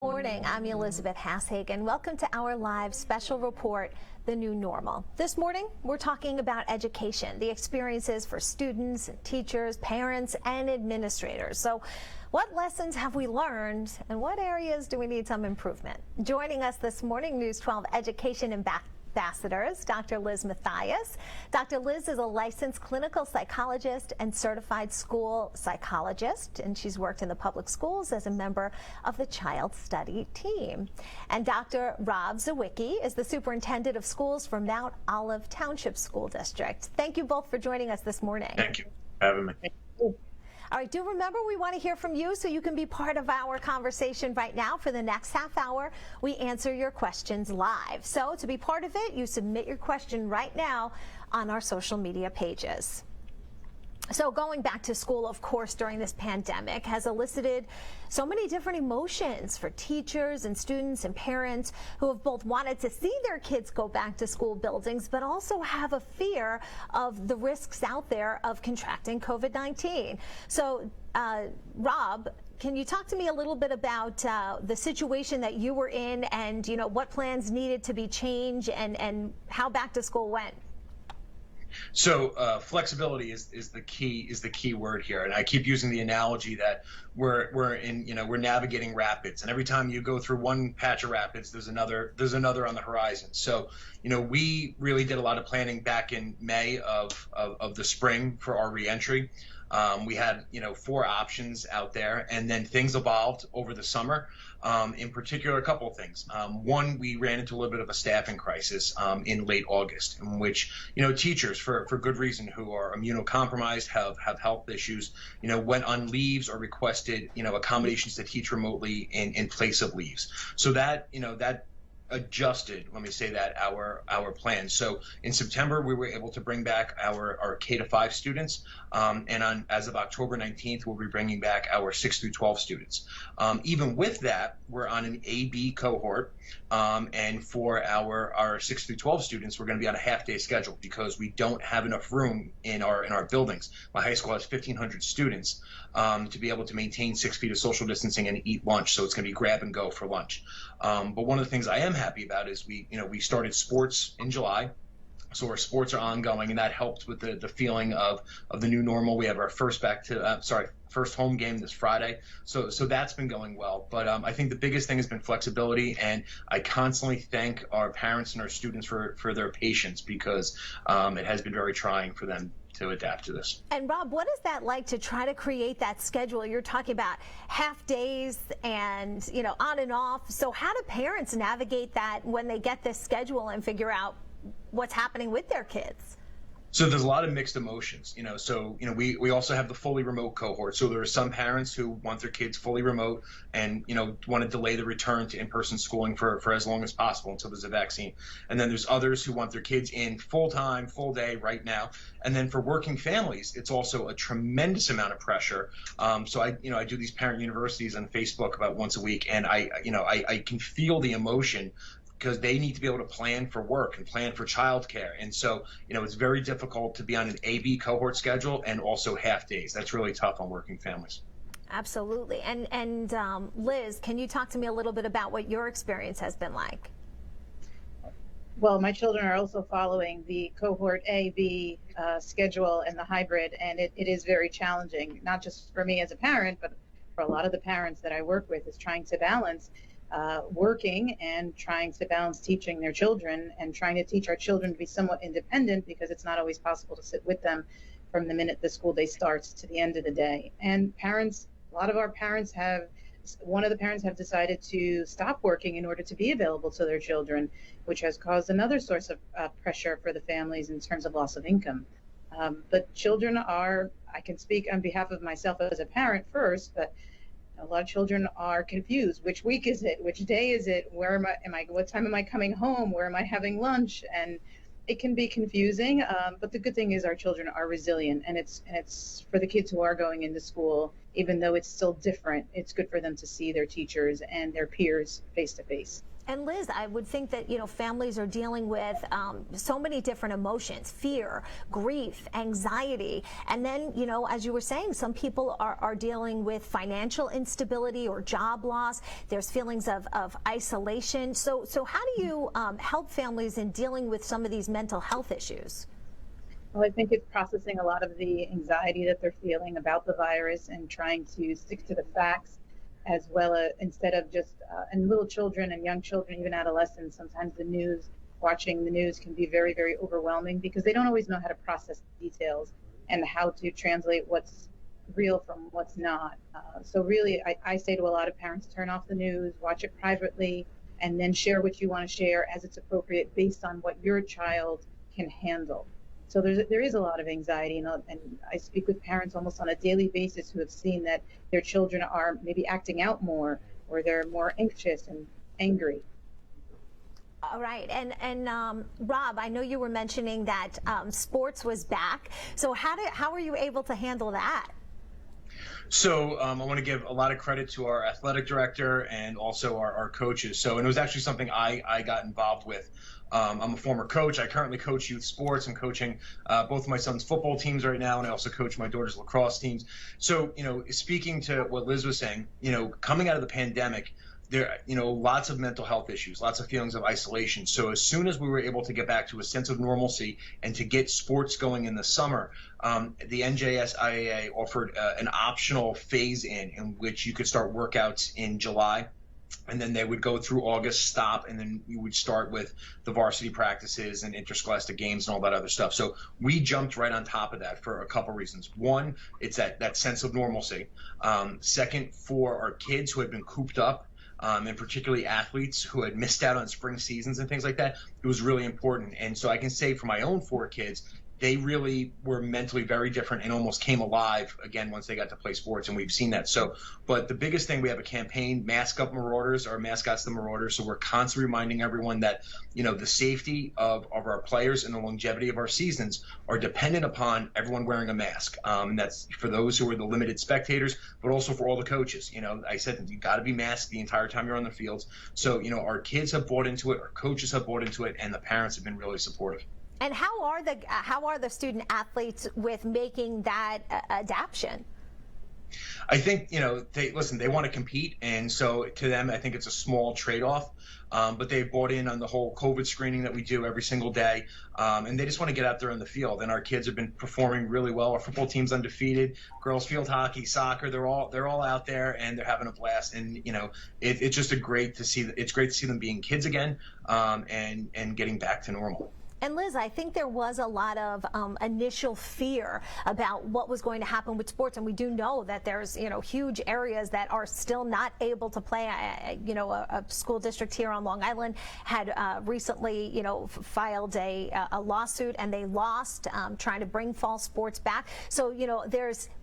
Morning, I'm Elizabeth Hashhagen. Welcome to our live special report, The New Normal. This morning, we're talking about education, the experiences for students, teachers, parents, and administrators. So what lessons have we learned and what areas do we need some improvement? Joining us this morning, News 12 Education Ambassadors, DrLiz Matthias. DrLiz is a licensed clinical psychologist and certified school psychologist, and she's worked in the public schools as a member of the Child Study team. And Dr. Rob Zywicki is the superintendent of schools for Mount Olive Township School District. Thank you both for joining us this morning. Thank you for having me. All right, do remember we want to hear from you, so you can be part of our conversation right now. For the next half hour, we answer your questions live. So to be part of it, you submit your question right now on our social media pages. So going back to school, of course, during this pandemic has elicited so many different emotions for teachers and students and parents who have both wanted to see their kids go back to school buildings, but also have a fear of the risks out there of contracting COVID-19. So, Rob, can you talk to me a little bit about the situation that you were in and, you know, what plans needed to be changed and how back to school went? So flexibility is the key word here, and I keep using the analogy that we're navigating rapids, and every time you go through one patch of rapids, there's another on the horizon. So we really did a lot of planning back in May of the spring for our reentry. We had 4 options out there, and then things evolved over the summer. In particular, a couple of things. One, we ran into a little bit of a staffing crisis in late August, in which teachers, for good reason, who are immunocompromised, have health issues, went on leaves or requested accommodations to teach remotely in place of leaves. So that that adjusted, let me say that, our plans. So in September, we were able to bring back our K-5 students, and as of October 19th, we'll be bringing back our 6 through 12 students. Even with that, we're on an A-B cohort, and for our 6 through 12 students, we're going to be on a half-day schedule because we don't have enough room in our buildings. My high school has 1,500 students to be able to maintain 6 feet of social distancing and eat lunch, so it's going to be grab and go for lunch. But one of the things I am happy about is we started sports in July. So our sports are ongoing, and that helped with the feeling of the new normal. We have our first home game this Friday. So that's been going well. But I think the biggest thing has been flexibility, and I constantly thank our parents and our students for their patience, because it has been very trying for them to adapt to this. And Rob, what is that like to try to create that schedule? You're talking about half days and on and off. So how do parents navigate that when they get this schedule and figure out what's happening with their kids? So there's a lot of mixed emotions, we also have the fully remote cohort. So there are some parents who want their kids fully remote and, want to delay the return to in-person schooling for as long as possible until there's a vaccine. And then there's others who want their kids in full-time, full day right now. And then for working families, it's also a tremendous amount of pressure. So I do these parent universities on Facebook about once a week, and I can feel the emotion, because they need to be able to plan for work and plan for childcare. And so, it's very difficult to be on an A-B cohort schedule and also half days. That's really tough on working families. Absolutely. And Liz, can you talk to me a little bit about what your experience has been like? Well, my children are also following the cohort A-B schedule and the hybrid, and it is very challenging, not just for me as a parent, but for a lot of the parents that I work with, is trying to balance working and trying to balance teaching their children and trying to teach our children to be somewhat independent, because it's not always possible to sit with them from the minute the school day starts to the end of the day. And parents, a lot of our parents one of the parents have decided to stop working in order to be available to their children, which has caused another source of pressure for the families in terms of loss of income. But children are, I can speak on behalf of myself as a parent first, but a lot of children are confused. Which week is it? Which day is it? Where am I? What time am I coming home? Where am I having lunch? And it can be confusing. But the good thing is our children are resilient, and it's for the kids who are going into school. even though it's still different, it's good for them to see their teachers and their peers face to face. And Liz, I would think that, families are dealing with so many different emotions: fear, grief, anxiety. And then, as you were saying, some people are dealing with financial instability or job loss. There's feelings of isolation. So how do you help families in dealing with some of these mental health issues? Well, I think it's processing a lot of the anxiety that they're feeling about the virus and trying to stick to the facts, as well as instead of just, and little children and young children, even adolescents, sometimes watching the news can be very, very overwhelming because they don't always know how to process the details and how to translate what's real from what's not. So really, I say to a lot of parents, turn off the news, watch it privately, and then share what you want to share as it's appropriate based on what your child can handle. So there is a lot of anxiety, and I speak with parents almost on a daily basis who have seen that their children are maybe acting out more, or they're more anxious and angry. All right, and Rob, I know you were mentioning that sports was back. So how were you able to handle that? So I want to give a lot of credit to our athletic director and also our coaches. And it was actually something I got involved with. I'm a former coach. I currently coach youth sports. I'm coaching both of my son's football teams right now, and I also coach my daughter's lacrosse teams. So, speaking to what Liz was saying, coming out of the pandemic, there, lots of mental health issues, lots of feelings of isolation. So as soon as we were able to get back to a sense of normalcy and to get sports going in the summer, the NJSIAA offered an optional phase in which you could start workouts in July. And then they would go through August, stop, and then you would start with the varsity practices and interscholastic games and all that other stuff. So we jumped right on top of that for a couple reasons. One, it's that sense of normalcy. Second, for our kids who had been cooped up, and particularly athletes who had missed out on spring seasons and things like that, it was really important. And so I can say for my own 4 kids, they really were mentally very different and almost came alive again once they got to play sports, and we've seen that. So, but the biggest thing, we have a campaign, Mask Up Marauders. Our mascot's the Marauders, so we're constantly reminding everyone that, the safety of our players and the longevity of our seasons are dependent upon everyone wearing a mask. And that's for those who are the limited spectators, but also for all the coaches. I said you got to be masked the entire time you're on the fields. So, our kids have bought into it, our coaches have bought into it, and the parents have been really supportive. And how are the student athletes with making that adaptation? I think, they want to compete. And so to them, I think it's a small trade-off. But they've bought in on the whole COVID screening that we do every single day. And they just want to get out there on the field. And our kids have been performing really well. Our football team's undefeated. Girls field hockey, soccer, they're all out there and they're having a blast. And, it's just great to see them being kids again, and getting back to normal. And Liz, I think there was a lot of initial fear about what was going to happen with sports, and we do know that there's huge areas that are still not able to play. A school district here on Long Island had recently filed a lawsuit, and they lost, trying to bring fall sports back. So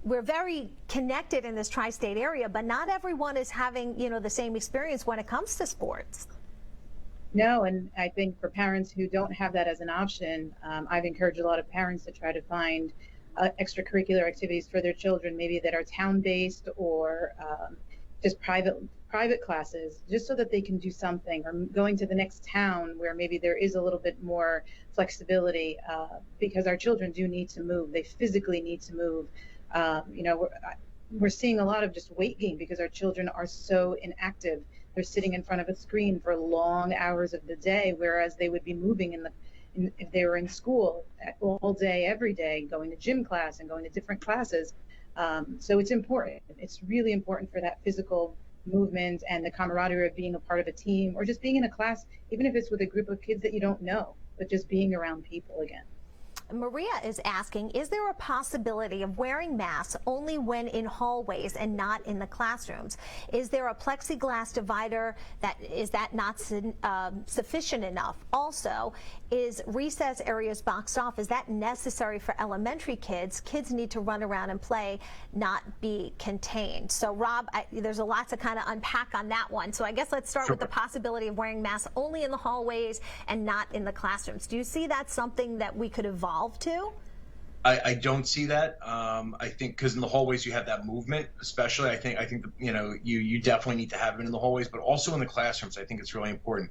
we're very connected in this tri-state area, but not everyone is having the same experience when it comes to sports. No, and I think for parents who don't have that as an option, I've encouraged a lot of parents to try to find extracurricular activities for their children, maybe that are town-based or just private classes, just so that they can do something, or going to the next town where maybe there is a little bit more flexibility, because our children do need to move. They physically need to move. We're seeing a lot of just weight gain because our children are so inactive. They're sitting in front of a screen for long hours of the day, whereas they would be moving if they were in school all day, every day, going to gym class and going to different classes. So it's important. It's really important for that physical movement and the camaraderie of being a part of a team, or just being in a class, even if it's with a group of kids that you don't know, but just being around people again. Maria is asking, is there a possibility of wearing masks only when in hallways and not in the classrooms? Is there a plexiglass divider is that not sufficient enough? Also, is recess areas boxed off? Is that necessary for elementary kids? Kids need to run around and play, not be contained. So Rob, there's a lot to kind of unpack on that one. So I guess let's start with the possibility of wearing masks only in the hallways and not in the classrooms. Do you see that's something that we could evolve to? I don't see that. I think because in the hallways you have that movement, especially. I think you definitely need to have it in the hallways, but also in the classrooms. I think it's really important.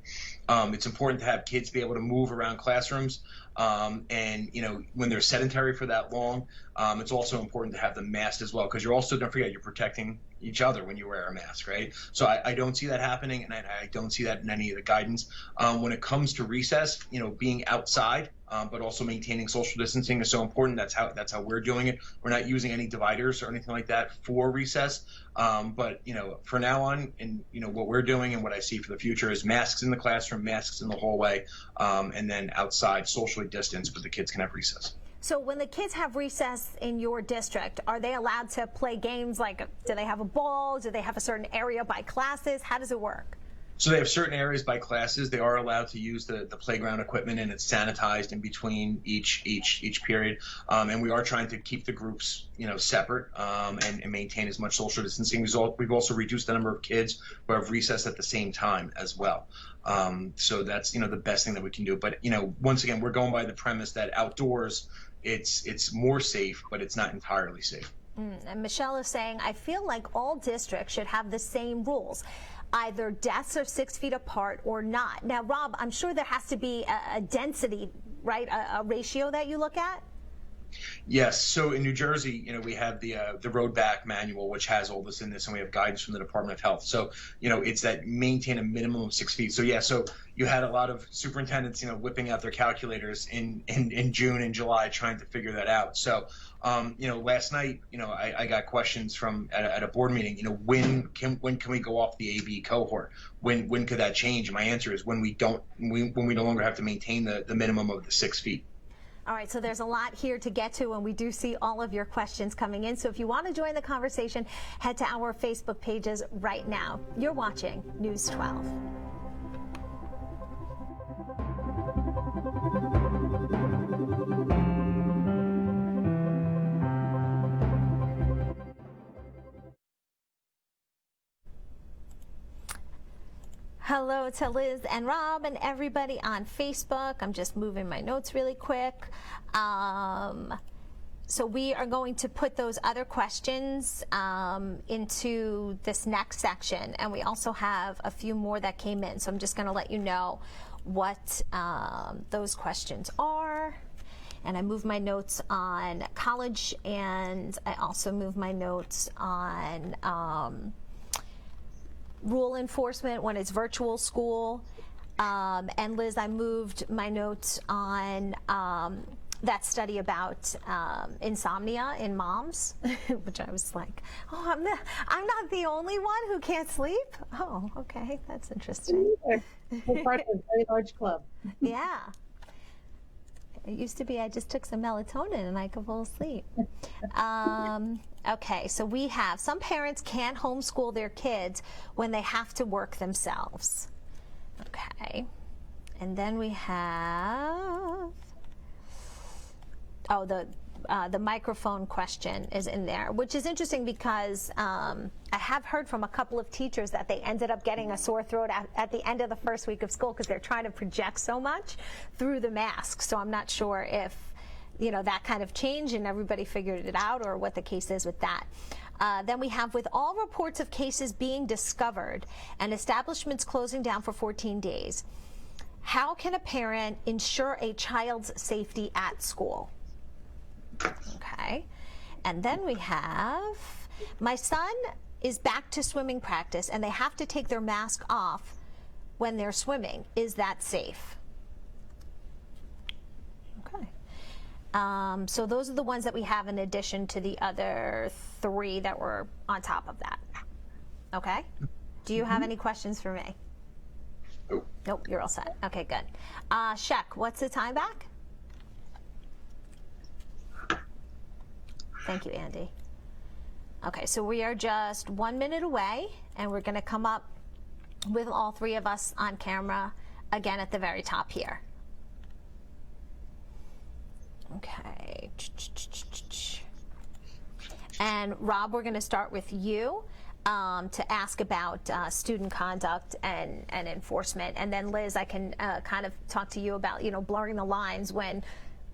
It's important to have kids be able to move around classrooms, and when they're sedentary for that long, it's also important to have them masked as well, because you're also, don't forget, you're protecting each other when you wear a mask, right? So I don't see that happening, and I don't see that in any of the guidance. When it comes to recess, being outside, but also maintaining social distancing is so important. That's how we're doing it. We're not using any dividers or anything like that for recess. But for now on, and what we're doing and what I see for the future is masks in the classroom, masks in the hallway, and then outside socially distanced, but the kids can have recess. So when the kids have recess in your district, are they allowed to play games? Like, do they have a ball? Do they have a certain area by classes? How does it work? So they have certain areas by classes. They are allowed to use the playground equipment, and it's sanitized in between each period. And we are trying to keep the groups, separate, and maintain as much social distancing. We've also reduced the number of kids who have recess at the same time as well. So that's the best thing that we can do. But once again, we're going by the premise that outdoors it's more safe, but it's not entirely safe. And Michelle is saying, I feel like all districts should have the same rules. Either desks are 6 feet apart or not. Now, Rob, I'm sure there has to be a density, right? A ratio that you look at? Yes. So in New Jersey, we have the road back manual, which has all this in this, and we have guidance from the Department of Health. So, it's that maintain a minimum of 6 feet. So yeah, so you had a lot of superintendents, whipping out their calculators in June and July trying to figure that out. So, last night, I got questions from at a board meeting, when can we go off the AB cohort? When could that change? And my answer is when we no longer have to maintain the minimum of the 6 feet. All right, so there's a lot here to get to, and we do see all of your questions coming in. So if you want to join the conversation, head to our Facebook pages right now. You're watching News 12. Hello to Liz and Rob and everybody on Facebook. I'm just moving my notes really quick. So we are going to put those other questions into this next section, and we also have a few more that came in. So I'm just going to let you know what those questions are. And I moved my notes on college, and I also moved my notes on rule enforcement when it's virtual school. And Liz, I moved my notes on that study about insomnia in moms, which I was like, oh, I'm not the only one who can't sleep. Oh, okay, that's interesting. We're part of a very large club. Yeah. It used to be I just took some melatonin and I could fall asleep. Okay, so we have some parents can't homeschool their kids when they have to work themselves. Okay, and then we have, oh, the microphone question is in there, which is interesting because I have heard from a couple of teachers that they ended up getting a sore throat at the end of the first week of school because they're trying to project so much through the mask. So I'm not sure if that kind of changed and everybody figured it out, or what the case is with that. Then we have, with all reports of cases being discovered and establishments closing down for 14 days, how can a parent ensure a child's safety at school? Okay, and then we have, my son is back to swimming practice and they have to take their mask off when they're swimming. Is that safe? Okay. So those are the ones that we have in addition to the other 3 that were on top of that. Okay. Do you have any questions for me? Nope, you're all set. Okay, good. Shek, what's the time back? Thank you, Andy. Okay, so we are just 1 minute away, and we're going to come up with all 3 of us on camera again at the very top here. Okay. And Rob, we're going to start with you to ask about student conduct and enforcement. And then Liz, I can kind of talk to you about, blurring the lines when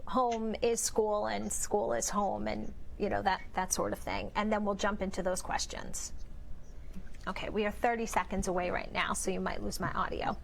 home is school and school is home, and that sort of thing. And then we'll jump into those questions. Okay, we are 30 seconds away right now, so you might lose my audio.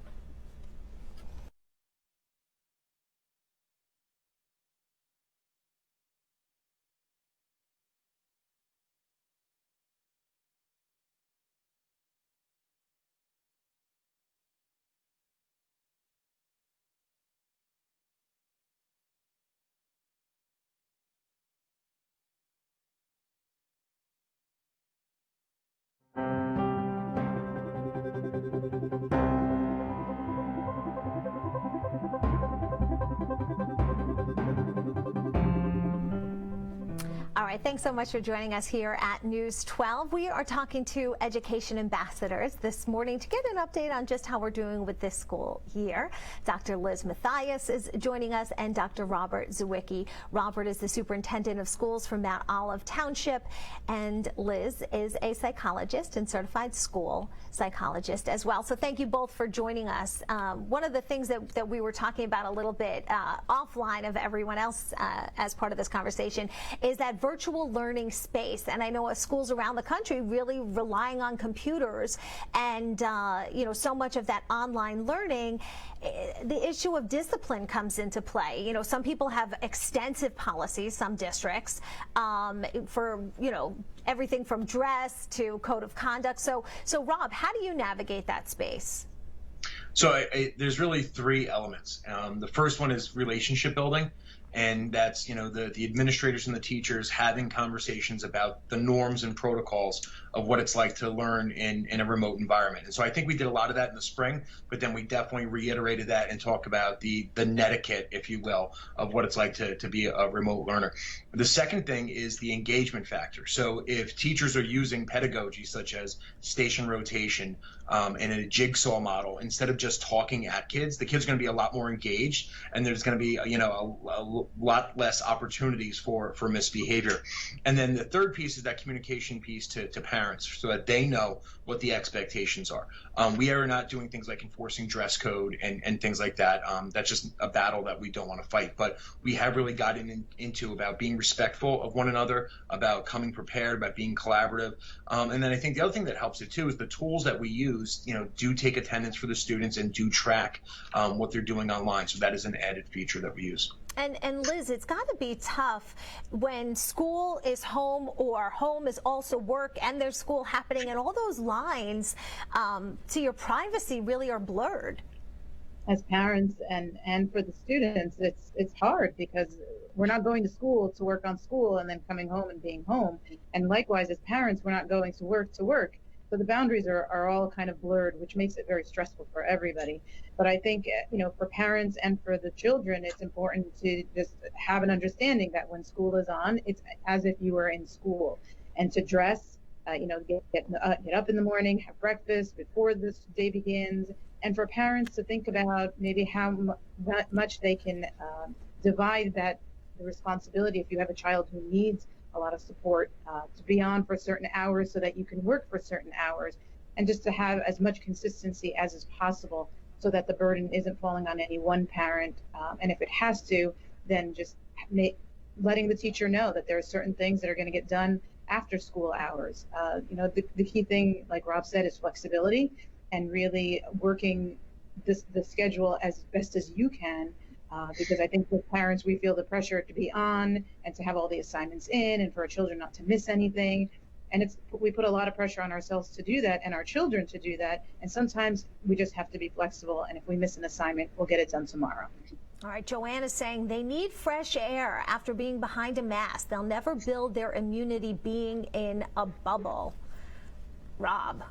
All right, thanks so much for joining us here at News 12. We are talking to education ambassadors this morning to get an update on just how we're doing with this school year. Dr. Liz Mathias is joining us, and Dr. Robert Zywicki. Robert is the superintendent of schools for Mount Olive Township, and Liz is a psychologist and certified school psychologist as well. So thank you both for joining us. One of the things that we were talking about a little bit offline of everyone else as part of this conversation is that virtual learning space. And I know schools around the country really relying on computers and, so much of that online learning, the issue of discipline comes into play. Some people have extensive policies, some districts, for, everything from dress to code of conduct. So Rob, how do you navigate that space? So there's really three elements. The first one is relationship building. And that's, the administrators and the teachers having conversations about the norms and protocols of what it's like to learn in a remote environment. And so I think we did a lot of that in the spring, but then we definitely reiterated that and talk about the netiquette, if you will, of what it's like to be a remote learner. The second thing is the engagement factor. So if teachers are using pedagogy such as station rotation and a jigsaw model, instead of just talking at kids, the kids are going to be a lot more engaged, and there's going to be, a lot less opportunities for misbehavior. And then the third piece is that communication piece to parents so that they know what the expectations are. We are not doing things like enforcing dress code and things like that. That's just a battle that we don't want to fight. But we have really gotten into about being respectful of one another, about coming prepared, about being collaborative. And then I think the other thing that helps it too is the tools that we use, do take attendance for the students and do track what they're doing online. So that is an added feature that we use. And Liz, it's got to be tough when school is home or home is also work and there's school happening, and all those lines to your privacy really are blurred. As parents and for the students, it's hard because we're not going to school to work on school and then coming home and being home. And likewise, as parents, we're not going to work. So the boundaries are all kind of blurred, which makes it very stressful for everybody. But I think, for parents and for the children, it's important to just have an understanding that when school is on, it's as if you were in school, and to dress, get up in the morning, have breakfast before the day begins, and for parents to think about maybe how much they can divide the responsibility if you have a child who needs a lot of support to be on for certain hours so that you can work for certain hours, and just to have as much consistency as is possible so that the burden isn't falling on any one parent. And if it has to, then just letting the teacher know that there are certain things that are going to get done after school hours. The key thing, like Rob said, is flexibility and really working the schedule as best as you can. Because I think with parents, we feel the pressure to be on and to have all the assignments in and for our children not to miss anything. And we put a lot of pressure on ourselves to do that and our children to do that. And sometimes we just have to be flexible. And if we miss an assignment, we'll get it done tomorrow. All right, Joanne is saying they need fresh air after being behind a mask. They'll never build their immunity being in a bubble. Rob.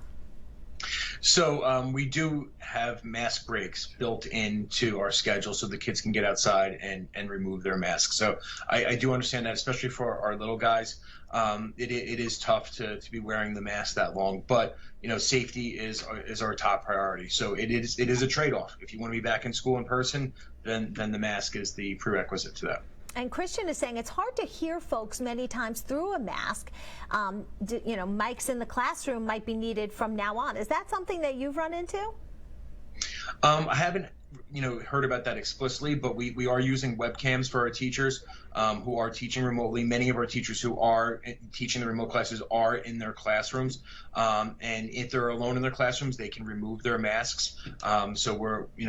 So we do have mask breaks built into our schedule so the kids can get outside and remove their masks. So I do understand that, especially for our little guys. It is tough to be wearing the mask that long, but safety is our top priority. So it is a trade-off. If you want to be back in school in person, then the mask is the prerequisite to that. And Christian is saying it's hard to hear folks many times through a mask. Mics in the classroom might be needed from now on. Is that something that you've run into? I haven't heard about that explicitly, but we are using webcams for our teachers who are teaching remotely. Many of our teachers who are teaching the remote classes are in their classrooms, and if they're alone in their classrooms, they can remove their masks. So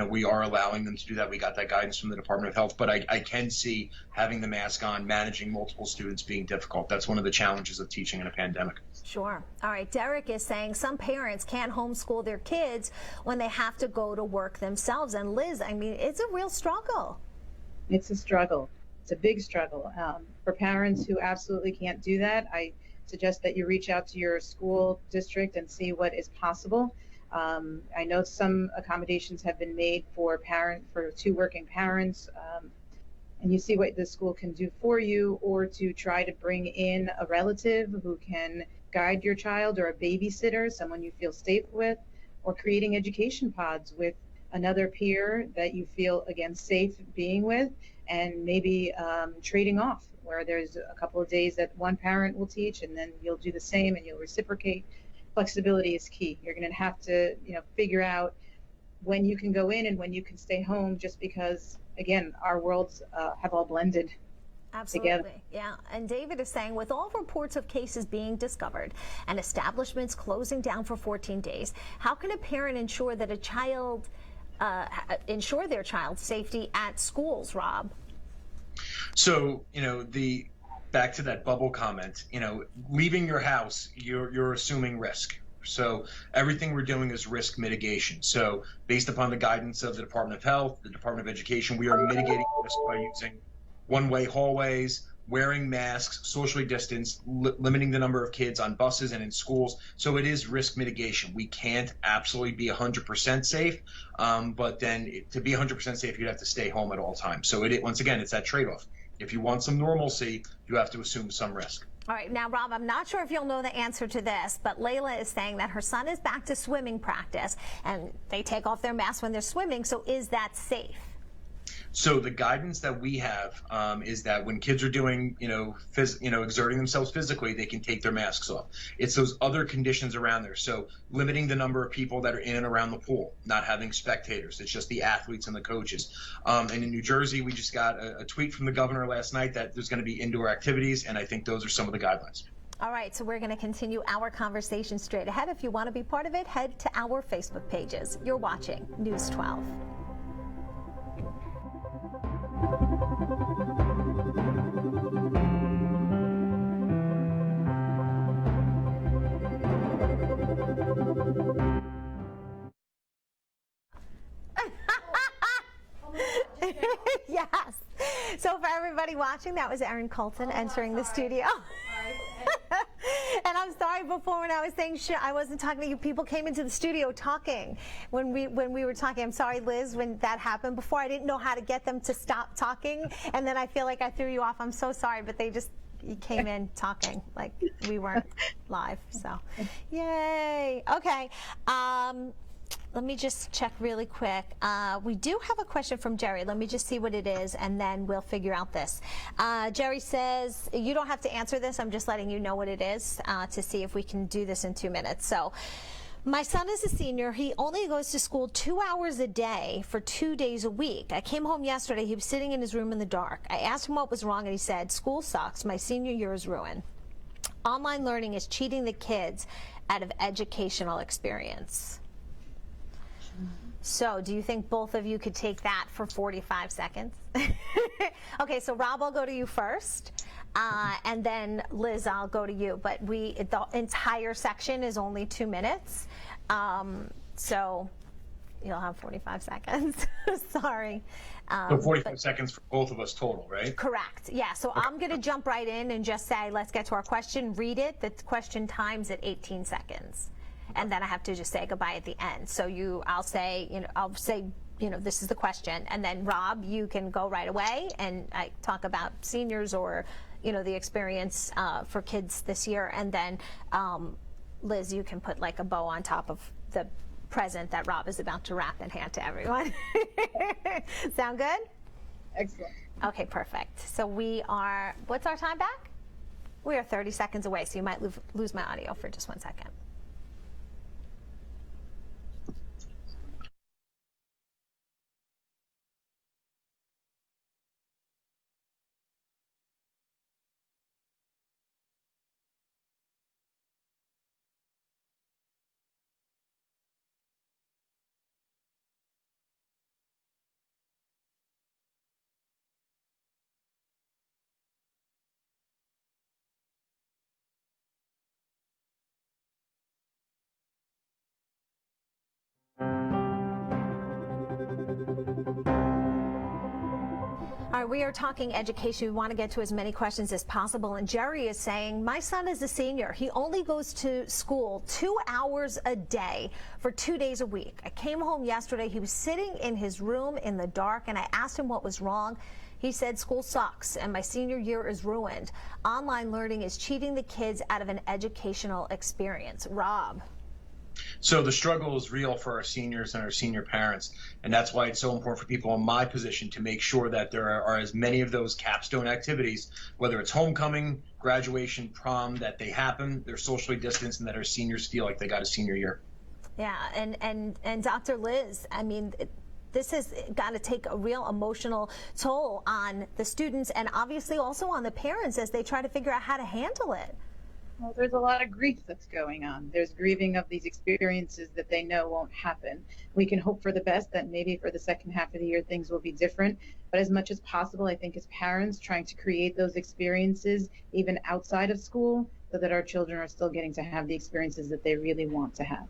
we are allowing them to do that. We got that guidance from the Department of Health, but I can see having the mask on, managing multiple students being difficult. That's one of the challenges of teaching in a pandemic. Sure. All right. Derek is saying some parents can't homeschool their kids when they have to go to work themselves. And Liz, I mean, it's a real struggle. It's a struggle. It's a big struggle. For parents who absolutely can't do that, I suggest that you reach out to your school district and see what is possible. I know some accommodations have been made for two working parents, and you see what the school can do for you, or to try to bring in a relative who can guide your child, or a babysitter, someone you feel safe with, or creating education pods with another peer that you feel, again, safe being with, and maybe trading off, where there's a couple of days that one parent will teach and then you'll do the same and you'll reciprocate. Flexibility is key. You're going to have to figure out when you can go in and when you can stay home, just because, again, our worlds have all blended. Absolutely. Together. Yeah. And David is saying, with all reports of cases being discovered and establishments closing down for 14 days, how can a parent ensure that ensure their child's safety at schools, Rob? So, back to that bubble comment, leaving your house, you're assuming risk. So everything we're doing is risk mitigation. So based upon the guidance of the Department of Health, the Department of Education, we are mitigating risk by using one-way hallways, wearing masks, socially distanced, limiting the number of kids on buses and in schools. So it is risk mitigation. We can't absolutely be 100% safe, but then to be 100% safe, you'd have to stay home at all times. So once again, it's that trade-off. If you want some normalcy, you have to assume some risk. All right. Now, Rob, I'm not sure if you'll know the answer to this, but Layla is saying that her son is back to swimming practice, and they take off their masks when they're swimming. So is that safe? So the guidance that we have is that when kids are doing, exerting themselves physically, they can take their masks off. It's those other conditions around there. So limiting the number of people that are in and around the pool, not having spectators. It's just the athletes and the coaches. And in New Jersey, we just got a tweet from the governor last night that there's going to be indoor activities, and I think those are some of the guidelines. All right, so we're going to continue our conversation straight ahead. If you want to be part of it, head to our Facebook pages. You're watching News 12. Yes. So for everybody watching, that was Erin Colton entering the studio. And I'm sorry, before when I was saying I wasn't talking to you, people came into the studio talking when we were talking. I'm sorry, Liz, when that happened before. I didn't know how to get them to stop talking, and then I feel like I threw you off. I'm so sorry, but you came in talking like we weren't live. So, yay. Okay. Let me just check really quick. We do have a question from Jerry. Let me just see what it is, and then we'll figure out this. Jerry says, you don't have to answer this. I'm just letting you know what it is to see if we can do this in 2 minutes. So, my son is a senior. He only goes to school 2 hours a day for 2 days a week. I came home yesterday. He was sitting in his room in the dark. I asked him what was wrong, and he said, school sucks. My senior year is ruined. Online learning is cheating the kids out of educational experience. So do you think both of you could take that for 45 seconds? Okay, so Rob, I'll go to you first. And then Liz, I'll go to you. But the entire section is only 2 minutes. So you'll have 45 seconds. Sorry. So 45 seconds for both of us total, right? Correct. Yeah. So I'm going to jump right in and just say, let's get to our question. Read it. The question times at 18 seconds. And then I have to just say goodbye at the end. So I'll say, this is the question. And then Rob, you can go right away and talk about seniors or, the experience for kids this year. And then Liz, you can put like a bow on top of the present that Rob is about to wrap and hand to everyone. Sound good? Excellent. Okay, perfect. So what's our time back? We are 30 seconds away, so you might lose my audio for just 1 second. All right, we are talking education. We want to get to as many questions as possible. And Jerry is saying, my son is a senior. He only goes to school 2 hours a day for 2 days a week. I came home yesterday. He was sitting in his room in the dark, and I asked him what was wrong. He said, school sucks and my senior year is ruined. Online learning is cheating the kids out of an educational experience. Rob. So the struggle is real for our seniors and our senior parents, and that's why it's so important for people in my position to make sure that there are as many of those capstone activities, whether it's homecoming, graduation, prom, that they happen, they're socially distanced, and that our seniors feel like they got a senior year. Yeah, and DrLiz, I mean, this has got to take a real emotional toll on the students and obviously also on the parents as they try to figure out how to handle it. Well, there's a lot of grief that's going on. There's grieving of these experiences that they know won't happen. We can hope for the best, that maybe for the second half of the year things will be different. But as much as possible, I think as parents, trying to create those experiences even outside of school so that our children are still getting to have the experiences that they really want to have.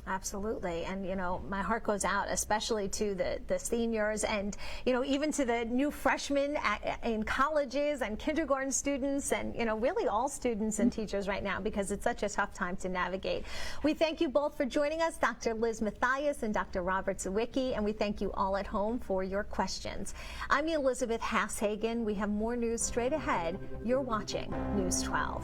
Absolutely. And, you know, my heart goes out especially to the seniors and, you know, even to the new freshmen in colleges and kindergarten students and, you know, really all students and teachers right now because it's such a tough time to navigate. We thank you both for joining us, Dr. Liz Mathias and Dr. Robert Zywicki, and we thank you all at home for your questions. I'm Elizabeth Hashhagen. We have more news straight ahead. You're watching News 12.